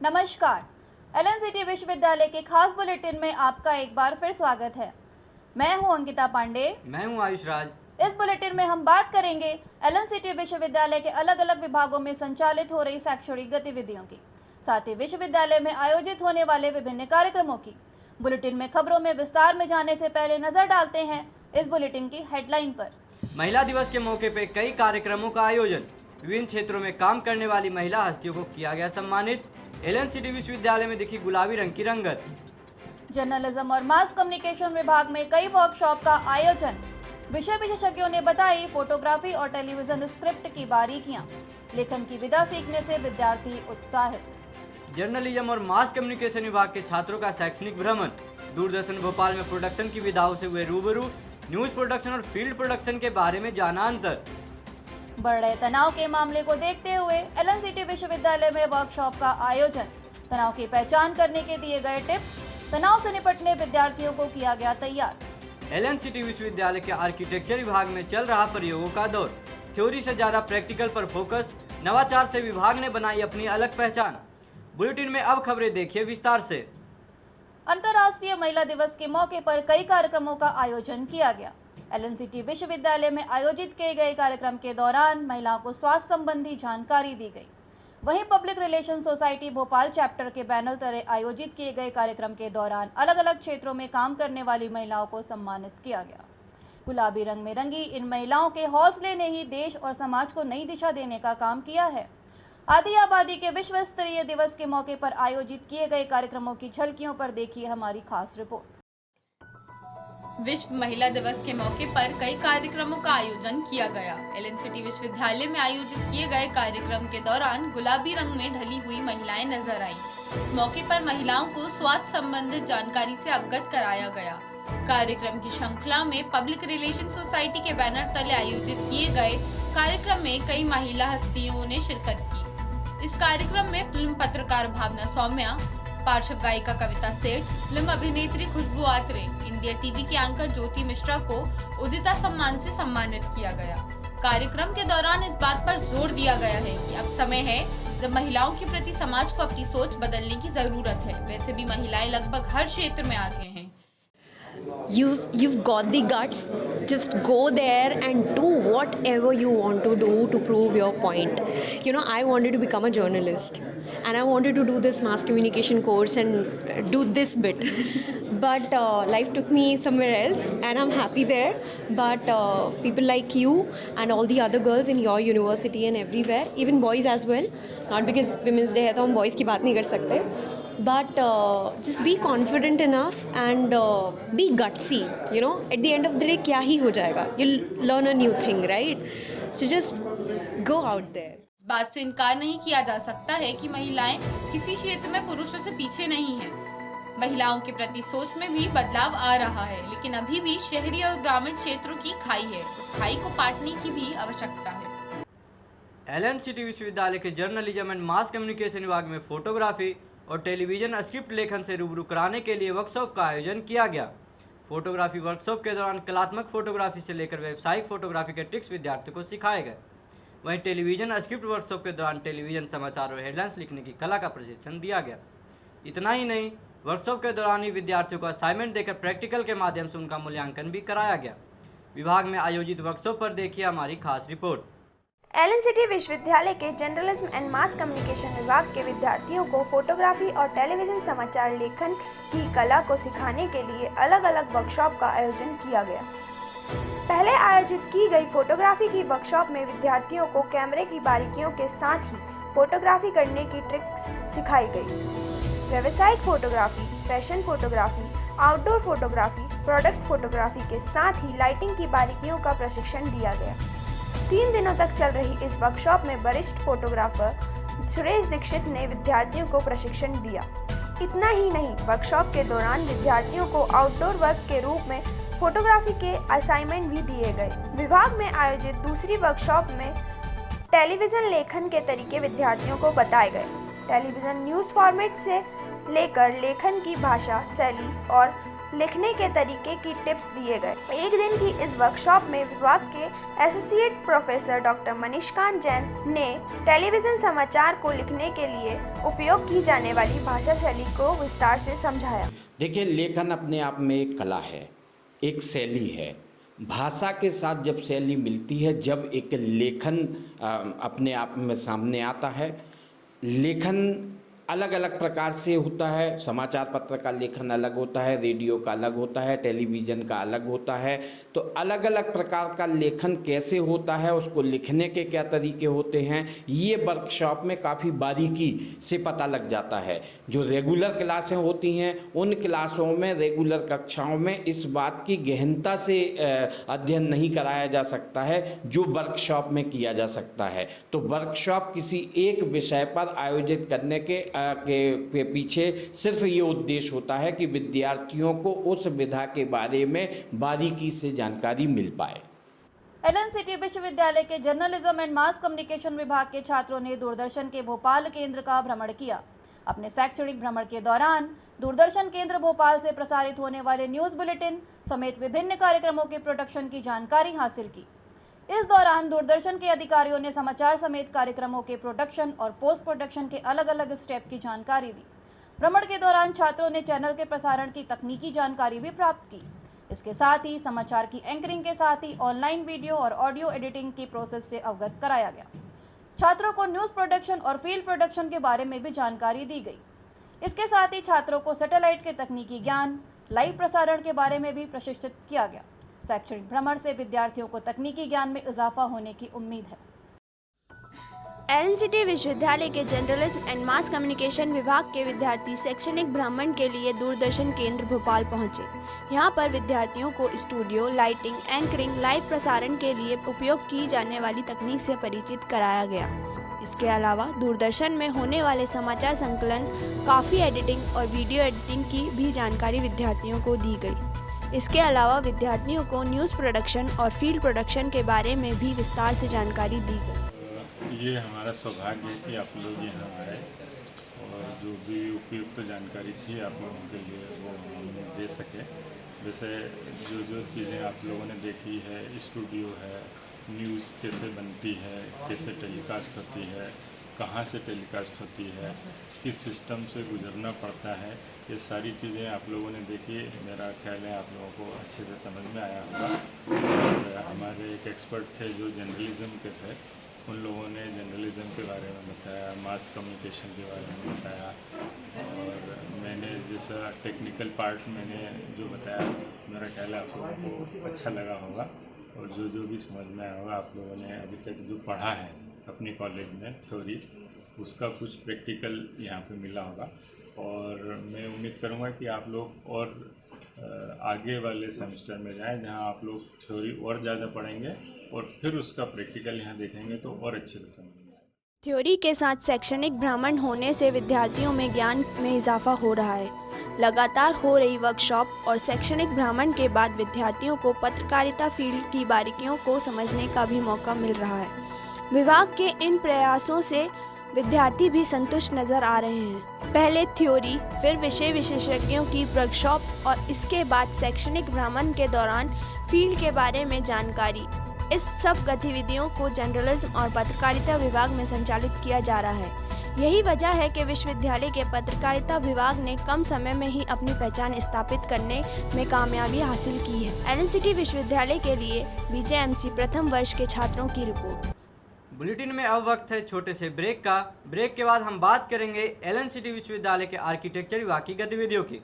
नमस्कार। एलएनसीटी विश्वविद्यालय के खास बुलेटिन में आपका एक बार फिर स्वागत है। मैं हूं अंकिता पांडे। मैं हूं आयुष राज। इस बुलेटिन में हम बात करेंगे एलएनसीटी विश्वविद्यालय के अलग अलग विभागों में संचालित हो रही शैक्षणिक गतिविधियों की, साथ ही विश्वविद्यालय में आयोजित होने वाले विभिन्न कार्यक्रमों की। बुलेटिन में खबरों में विस्तार में जाने से पहले नजर डालते हैं इस बुलेटिन की हेडलाइन पर। महिला दिवस के मौके पर कई कार्यक्रमों का आयोजन, विभिन्न क्षेत्रों में काम करने वाली महिला हस्तियों को किया गया सम्मानित। एलएनसीटी विश्वविद्यालय में दिखी गुलाबी रंग की रंगत। जर्नलिज्म और मास कम्युनिकेशन विभाग में कई वर्कशॉप का आयोजन, विषय विशेषज्ञों ने बताई फोटोग्राफी और टेलीविजन स्क्रिप्ट की बारीकियां, लेखन की विधा सीखने से विद्यार्थी उत्साहित। जर्नलिज्म और मास कम्युनिकेशन विभाग के छात्रों का शैक्षणिक भ्रमण, दूरदर्शन भोपाल में प्रोडक्शन की विधाओं से हुए रूबरू, न्यूज प्रोडक्शन और फील्ड प्रोडक्शन के बारे में जाना अंतर। बढ़ रहे तनाव के मामले को देखते हुए एलएनसीटी विश्वविद्यालय में वर्कशॉप का आयोजन, तनाव की पहचान करने के दिए गए टिप्स, तनाव से निपटने विद्यार्थियों को किया गया तैयार। एलएनसीटी विश्वविद्यालय के आर्किटेक्चर विभाग में चल रहा प्रयोगों का दौर, थ्योरी से ज्यादा प्रैक्टिकल पर फोकस, नवाचार से विभाग ने बनाई अपनी अलग पहचान। बुलेटिन में अब खबरें देखिए विस्तार से। अंतर्राष्ट्रीय महिला दिवस के मौके पर कई कार्यक्रमों का आयोजन किया गया। एलएनसीटी विश्वविद्यालय में आयोजित किए गए कार्यक्रम के दौरान महिलाओं को स्वास्थ्य संबंधी जानकारी दी गई। वहीं public relation society Bhopal chapter के बैनर तले आयोजित किए गए कार्यक्रम के दौरान अलग अलग क्षेत्रों में काम करने वाली महिलाओं को सम्मानित किया गया। गुलाबी रंग में रंगी इन महिलाओं के हौसले ने ही देश और समाज को नई दिशा देने का काम किया है। आदि आबादी के विश्व स्तरीय दिवस के मौके पर आयोजित किए गए कार्यक्रमों की झलकियों पर देखिए हमारी खास रिपोर्ट। विश्व महिला दिवस के मौके पर कई कार्यक्रमों का आयोजन किया गया। एलएनसीटी विश्वविद्यालय में आयोजित किए गए कार्यक्रम के दौरान गुलाबी रंग में ढली हुई महिलाएं नजर आईं। इस मौके पर महिलाओं को स्वास्थ्य संबंधित जानकारी से अवगत कराया गया। कार्यक्रम की श्रृंखला में पब्लिक रिलेशन सोसाइटी के बैनर तले आयोजित किए गए कार्यक्रम में कई महिला हस्तियों ने शिरकत की। इस कार्यक्रम में फिल्म पत्रकार भावना सौम्या, पार्श्व गायिका कविता सेठ, फिल्म अभिनेत्री खुशबू आत्रे, इंडिया टीवी के एंकर ज्योति मिश्रा को उदिता सम्मान से सम्मानित किया गया। कार्यक्रम के दौरान इस बात पर जोर दिया गया है कि अब समय है जब महिलाओं के प्रति समाज को अपनी सोच बदलने की जरूरत है। वैसे भी महिलाएं लगभग हर क्षेत्र में आगे हैं। You've got the guts, just go there and do whatever you want to do to prove your point. You know, I wanted to become a journalist and I wanted to do this mass communication course and do this bit. But life took me somewhere else and I'm happy there. But people like you and all the other girls in your university and everywhere, even boys as well, not because Women's Day है तो हम boys की बात नहीं कर सकते, but just be confident enough and be gutsy. You know, at the end of the day क्या ही हो जाएगा, you'll learn a new thing, right? So just go out there. इस बात से इनकार नहीं किया जा सकता है कि महिलाएं किसी क्षेत्र में पुरुषों से पीछे नहीं हैं। महिलाओं के प्रति सोच में भी बदलाव आ रहा है, लेकिन अभी भी शहरी और ग्रामीण क्षेत्रों की खाई है। उस खाई को पाटने की भी आवश्यकता है। एलएनसीटी विश्वविद्यालय के जर्नलिज्म एंड मास कम्युनिकेशन विभाग में फोटोग्राफी और टेलीविजन स्क्रिप्ट लेखन से रूबरू कराने के लिए वर्कशॉप का आयोजन किया गया। फोटोग्राफी वर्कशॉप के दौरान कलात्मक फोटोग्राफी से लेकर व्यावसायिक फोटोग्राफी के ट्रिक्स विद्यार्थियों को सिखाए गए। वहीं टेलीविजन स्क्रिप्ट वर्कशॉप के दौरान टेलीविजन समाचार और हेडलाइंस लिखने की कला का प्रशिक्षण दिया गया। इतना ही नहीं, वर्कशॉप के दौरान ही विद्यार्थियों को असाइनमेंट देकर प्रैक्टिकल के माध्यम से उनका मूल्यांकन भी कराया गया। विभाग में आयोजित वर्कशॉप पर देखिए हमारी खास रिपोर्ट। एलएनसीटी विश्वविद्यालय के जर्नलिज्म एंड मास कम्युनिकेशन विभाग के विद्यार्थियों को फोटोग्राफी और टेलीविजन समाचार लेखन की कला को सिखाने के लिए अलग अलग वर्कशॉप का आयोजन किया गया। पहले आयोजित की गई फोटोग्राफी की वर्कशॉप में विद्यार्थियों को कैमरे की बारीकियों के साथ ही फोटोग्राफी करने की ट्रिक्स सिखाई गई। व्यावसायिक photography, fashion photography, outdoor photography, product photography के साथ ही लाइटिंग की बारीकियों का प्रशिक्षण दिया गया। 3 दिनों तक चल रही इस वर्कशॉप में वरिष्ठ फोटोग्राफर सुरेश दीक्षित ने विद्यार्थियों को प्रशिक्षण दिया। इतना ही नहीं, वर्कशॉप के दौरान विद्यार्थियों को आउटडोर वर्क के रूप में फोटोग्राफी के असाइनमेंट भी दिए गए। विभाग में आयोजित दूसरी वर्कशॉप में टेलीविजन लेखन के तरीके विद्यार्थियों को बताए गए। टेलीविजन न्यूज़ फॉर्मेट से लेकर लेखन की भाषा, शैली और लिखने के तरीके की टिप्स दिए गए। एक दिन की इस वर्कशॉप में विभाग के एसोसिएट प्रोफेसर डॉक्टर मनीषकांत जैन ने टेलीविजन समाचार को लिखने के लिए उपयोग की जाने वाली भाषा शैली को विस्तार से समझाया। देखिए, लेखन अपने आप में एक कला है, एक शैली है। भाषा के साथ जब शैली मिलती है, जब एक लेखन अपने आप में सामने आता है। लेखन अलग अलग प्रकार से होता है। समाचार पत्र का लेखन अलग होता है, रेडियो का अलग होता है, टेलीविज़न का अलग होता है। तो अलग अलग प्रकार का लेखन कैसे होता है, उसको लिखने के क्या तरीके होते हैं, ये वर्कशॉप में काफ़ी बारीकी से पता लग जाता है। जो रेगुलर क्लासें होती हैं, उन क्लासों में, रेगुलर कक्षाओं में इस बात की गहनता से अध्ययन नहीं कराया जा सकता है जो वर्कशॉप में किया जा सकता है। तो वर्कशॉप किसी एक विषय पर आयोजित करने के पीछे सिर्फ ये उद्देश्य होता है कि विद्यार्थियों को उस विधा के बारे में बारीकी से जानकारी मिल पाए। एलएनसीटी विश्वविद्यालय के जर्नलिज्म एंड मास कम्युनिकेशन विभाग के छात्रों ने दूरदर्शन के भोपाल केंद्र का भ्रमण किया। अपने शैक्षणिक भ्रमण के दौरान दूरदर्शन केंद्र भोपाल से प्रसारित होने वाले न्यूज़ बुलेटिन समेत विभिन्न कार्यक्रमों के प्रोडक्शन की जानकारी हासिल की। इस दौरान दूरदर्शन के अधिकारियों ने समाचार समेत कार्यक्रमों के प्रोडक्शन और पोस्ट प्रोडक्शन के अलग अलग स्टेप की जानकारी दी। भ्रमण के दौरान छात्रों ने चैनल के प्रसारण की तकनीकी जानकारी भी प्राप्त की। इसके साथ ही समाचार की एंकरिंग के साथ ही ऑनलाइन वीडियो और ऑडियो एडिटिंग की प्रोसेस से अवगत कराया गया। छात्रों को न्यूज़ प्रोडक्शन और फील्ड प्रोडक्शन के बारे में भी जानकारी दी गई। इसके साथ ही छात्रों को सैटेलाइट के तकनीकी ज्ञान, लाइव प्रसारण के बारे में भी प्रशिक्षित किया गया। शैक्षणिक भ्रमण से विद्यार्थियों को तकनीकी ज्ञान में इजाफा होने की उम्मीद है। एलएनसीटी विश्वविद्यालय के जर्नलिज्म एंड मास कम्युनिकेशन विभाग के विद्यार्थी शैक्षणिक भ्रमण के लिए दूरदर्शन केंद्र भोपाल पहुंचे। यहां पर विद्यार्थियों को स्टूडियो, लाइटिंग, एंकरिंग, लाइव प्रसारण के लिए उपयोग की जाने वाली तकनीक से परिचित कराया गया। इसके अलावा दूरदर्शन में होने वाले समाचार संकलन, कॉपी एडिटिंग और वीडियो एडिटिंग की भी जानकारी विद्यार्थियों को दी गई। इसके अलावा विद्यार्थियों को न्यूज़ प्रोडक्शन और फील्ड प्रोडक्शन के बारे में भी विस्तार से जानकारी दी गई। ये हमारा सौभाग्य है कि आप लोग यहाँ आए और जो भी उपयुक्त जानकारी थी आप लोगों के लिए वो हमने दे सके। जैसे जो चीज़ें आप लोगों ने देखी है, स्टूडियो है, न्यूज़ कैसे बनती है, कैसे टेलीकास्ट होती है, कहाँ से टेलीकास्ट होती है, किस सिस्टम से गुजरना पड़ता है, ये सारी चीज़ें आप लोगों ने देखी। मेरा ख्याल है आप लोगों को अच्छे से समझ में आया होगा। और हमारे एक एक्सपर्ट थे जो जर्नलिज़म के थे, उन लोगों ने जर्नलिज़म के बारे में बताया, मास कम्युनिकेशन के बारे में बताया। और मैंने जैसा टेक्निकल पार्ट मैंने जो बताया, मेरा ख्याल है आप लोगों को अच्छा लगा होगा। और जो भी समझ में आया होगा, आप लोगों ने अभी तक जो पढ़ा है अपनी कॉलेज में थ्योरी, उसका कुछ प्रैक्टिकल यहाँ पे मिला होगा। और मैं उम्मीद करूँगा कि आप लोग और आगे वाले सेमेस्टर में जाएं, जहाँ आप लोग थ्योरी और ज़्यादा पढ़ेंगे और फिर उसका प्रैक्टिकल यहाँ देखेंगे तो और अच्छे से समझेंगे। थ्योरी के साथ शैक्षणिक भ्रमण होने से विद्यार्थियों में ज्ञान में इजाफा हो रहा है। लगातार हो रही वर्कशॉप और शैक्षणिक भ्रमण के बाद विद्यार्थियों को पत्रकारिता फील्ड की बारीकियों को समझने का भी मौका मिल रहा है। विभाग के इन प्रयासों से विद्यार्थी भी संतुष्ट नजर आ रहे हैं। पहले थ्योरी, फिर विषय विशेषज्ञों की वर्कशॉप और इसके बाद शैक्षणिक भ्रमण के दौरान फील्ड के बारे में जानकारी। इस सब गतिविधियों को जर्नलिज्म और पत्रकारिता विभाग में संचालित किया जा रहा है। यही वजह है कि विश्वविद्यालय के पत्रकारिता विभाग ने कम समय में ही अपनी पहचान स्थापित करने में कामयाबी हासिल की है। एलएनसीटी विश्वविद्यालय के लिए बीजेएमसी प्रथम वर्ष के छात्रों की रिपोर्ट। बुलेटिन में अब वक्त है छोटे से ब्रेक का। ब्रेक के बाद हम बात करेंगे एलएनसीटी विश्वविद्यालय के आर्किटेक्चर विभाग की गतिविधियों की।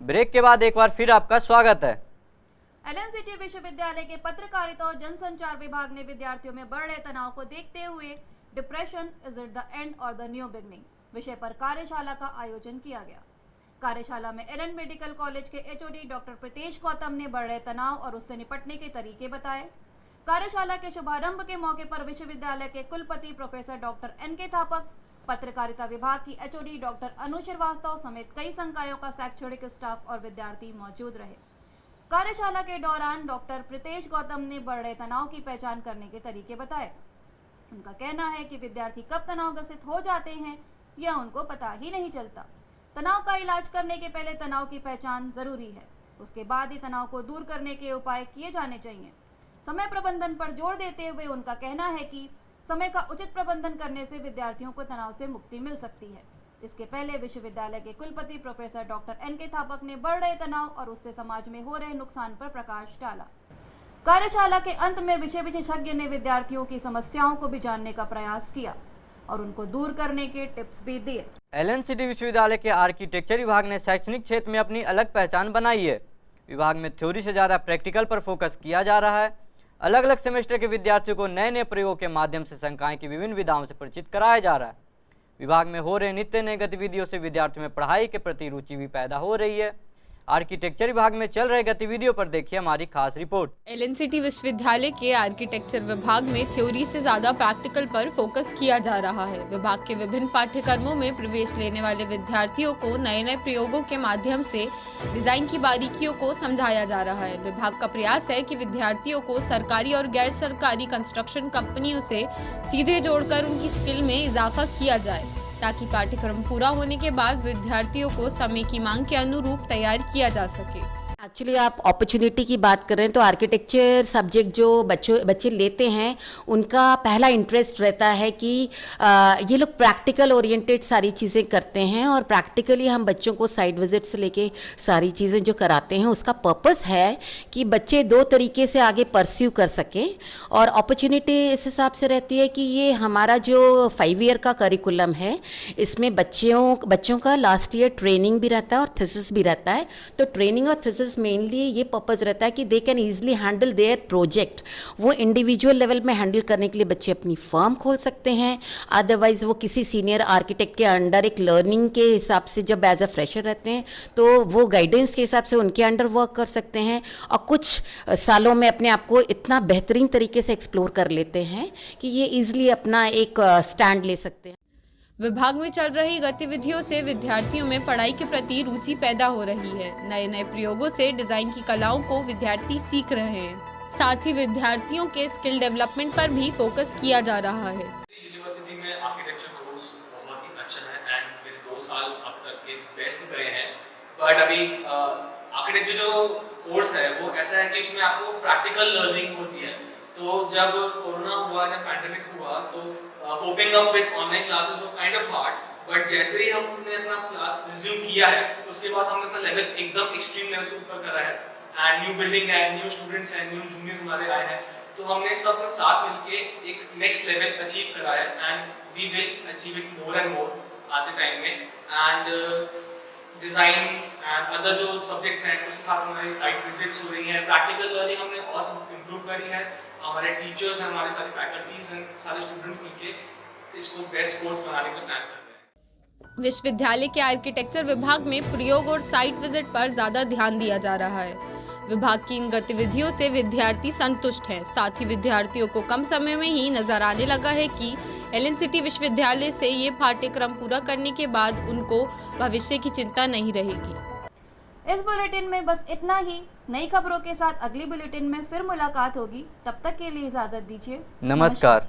ब्रेक के बाद एक बार फिर आपका स्वागत है। एलएनसीटी विश्वविद्यालय के पत्रकारिता और जनसंचार विभाग ने विद्यार्थियों में बढ़ रहे तनाव को देखते हुए depression is it the end और द न्यू बिगनिंग विषय पर कार्यशाला का आयोजन किया गया। कार्यशाला में एलन मेडिकल कॉलेज के एचओडी डॉक्टर प्रीतेश गौतम ने बढ़ रहे तनाव और उससे निपटने के तरीके बताए। कार्यशाला के शुभारंभ के मौके पर विश्वविद्यालय के कुलपति प्रोफेसर डॉक्टर एन.के. थापक, पत्रकारिता विभाग की एचओडी डॉक्टर अनु श्रीवास्तव समेत कई संकायों का शैक्षणिक स्टाफ और विद्यार्थी मौजूद रहे। कार्यशाला के दौरान डॉक्टर प्रीतेश गौतम ने बढ़ रहे तनाव की पहचान करने के तरीके बताए। उनका कहना है कि विद्यार्थी कब तनावग्रसित हो जाते हैं यह उनको पता ही नहीं चलता। तनाव का इलाज करने के पहले तनाव की पहचान जरूरी है, उसके बाद ही तनाव को दूर करने के उपाय किए जाने चाहिए। समय प्रबंधन पर जोर देते हुए उनका कहना है कि समय का उचित प्रबंधन करने से विद्यार्थियों को तनाव से मुक्ति मिल सकती है। इसके पहले विश्वविद्यालय के कुलपति प्रोफेसर डॉक्टर एन.के. थापक ने बढ़ रहे तनाव और उससे समाज में हो रहे नुकसान पर प्रकाश डाला। कार्यशाला के अंत में विषय विशेषज्ञ ने विद्यार्थियों की समस्याओं को भी जानने का प्रयास किया और उनको दूर करने के टिप्स भी दिए। एलएनसीटी विश्वविद्यालय के आर्किटेक्चर विभाग ने शैक्षणिक क्षेत्र में अपनी अलग पहचान बनाई है। विभाग में थ्योरी से ज़्यादा प्रैक्टिकल पर फोकस किया जा रहा है। अलग अलग सेमेस्टर के विद्यार्थियों को नए नए प्रयोग के माध्यम से संकाय की विभिन्न विधाओं से परिचित कराया जा रहा है। विभाग में हो रहे नित्य नए गतिविधियों से विद्यार्थियों में पढ़ाई के प्रति रुचि भी पैदा हो रही है। आर्किटेक्चर विभाग में चल रहे गतिविधियों पर देखिए हमारी खास रिपोर्ट। एलएनसीटी विश्वविद्यालय के आर्किटेक्चर विभाग में थ्योरी से ज़्यादा प्रैक्टिकल पर फोकस किया जा रहा है। विभाग के विभिन्न पाठ्यक्रमों में प्रवेश लेने वाले विद्यार्थियों को नए नए प्रयोगों के माध्यम से डिजाइन की बारीकियों को समझाया जा रहा है। विभाग का प्रयास है कि विद्यार्थियों को सरकारी और गैर सरकारी कंस्ट्रक्शन कंपनियों से सीधे जोड़कर उनकी स्किल में इजाफा किया जाए, ताकि पाठ्यक्रम पूरा होने के बाद विद्यार्थियों को समय की मांग के अनुरूप तैयार किया जा सके। एक्चुअली आप अपॉर्चुनिटी की बात करें तो आर्किटेक्चर सब्जेक्ट जो बच्चे लेते हैं उनका पहला इंटरेस्ट रहता है कि ये लोग प्रैक्टिकल ओरिएंटेड सारी चीज़ें करते हैं और प्रैक्टिकली हम बच्चों को साइट विजिट से लेके सारी चीज़ें जो कराते हैं उसका पर्पस है कि बच्चे दो तरीके से आगे परस्यू कर सकें। और अपॉर्चुनिटी इस हिसाब से रहती है कि ये हमारा जो 5 ईयर का करिकुलम है इसमें बच्चों का लास्ट ईयर ट्रेनिंग भी रहता है और थीसिस भी रहता है। तो ट्रेनिंग और थीसिस मेनली ये पर्पस रहता है कि they can easily handle their project. वो इंडिविजुअल लेवल में हैंडल करने के लिए बच्चे अपनी फर्म खोल सकते हैं, अदरवाइज वो किसी सीनियर आर्किटेक्ट के अंडर एक लर्निंग के हिसाब से जब एज अ फ्रेशर रहते हैं तो वो गाइडेंस के हिसाब से उनके अंडर वर्क कर सकते हैं और कुछ सालों में अपने आप को इतना बेहतरीन तरीके से एक्सप्लोर कर लेते हैं कि ये ईजिली अपना एक स्टैंड ले सकते हैं। विभाग में चल रही गतिविधियों से विद्यार्थियों में पढ़ाई के प्रति रुचि पैदा हो रही है। नए नए प्रयोगों से डिजाइन की कलाओं को विद्यार्थी सीख रहे हैं। साथ ही विद्यार्थियों के स्किल डेवलपमेंट पर भी फोकस किया जा रहा है। यूनिवर्सिटी में आर्किटेक्चर कोर्स बहुत ही अच्छा है एंड मेरे 2 साल अब तक के बेस्ट गए हैं। बट अभी आर्किटेक्चर जो कोर्स है वो ऐसा है कि इसमें आपको प्रैक्टिकल लर्निंग होती है। तो जब कोरोना हुआ, जब पैंडेमिक हुआ तो coping up with online classes was kind of hard. But जैसे ही हमने अपना क्लास रिज्यूम किया है उसके बाद हमने अपना लेवल एकदम एक्सट्रीम लेवल से ऊपर करा है एंड न्यू बिल्डिंग है, न्यू स्टूडेंट्स हैं, न्यू जूनियर्स हमारे आए हैं। तो हमने सब साथ मिलके एक नेक्स्ट लेवल अचीव करा है and we will achieve it more and more आते टाइम में। एंड डिज़ाइन एंड अदर जो सब्जेक्ट्स हैं उसके साथ हमारी साइट विजिट्स हो रही हैं, प्रैक्टिकल लर्निंग हमने और इम्प्रूव करी है। हमारे टीचर्स हैं, हमारे सारे फैकल्टीज हैं, सारे स्टूडेंट्स मिलके इसको बेस्ट कोर्स बनाने का प्लान कर रहे हैं। विश्वविद्यालय के आर्किटेक्चर विभाग में प्रयोग और साइट विजिट पर ज़्यादा ध्यान दिया जा रहा है। विभाग की इन गतिविधियों से विद्यार्थी संतुष्ट हैं। साथ ही विद्यार्थियों को कम समय में ही नजर आने लगा है कि एलएनसीटी विश्वविद्यालय से ये पाठ्यक्रम पूरा करने के बाद उनको भविष्य की चिंता नहीं रहेगी। इस बुलेटिन में बस इतना ही। नई खबरों के साथ अगली बुलेटिन में फिर मुलाकात होगी। तब तक के लिए इजाजत दीजिए। नमस्कार।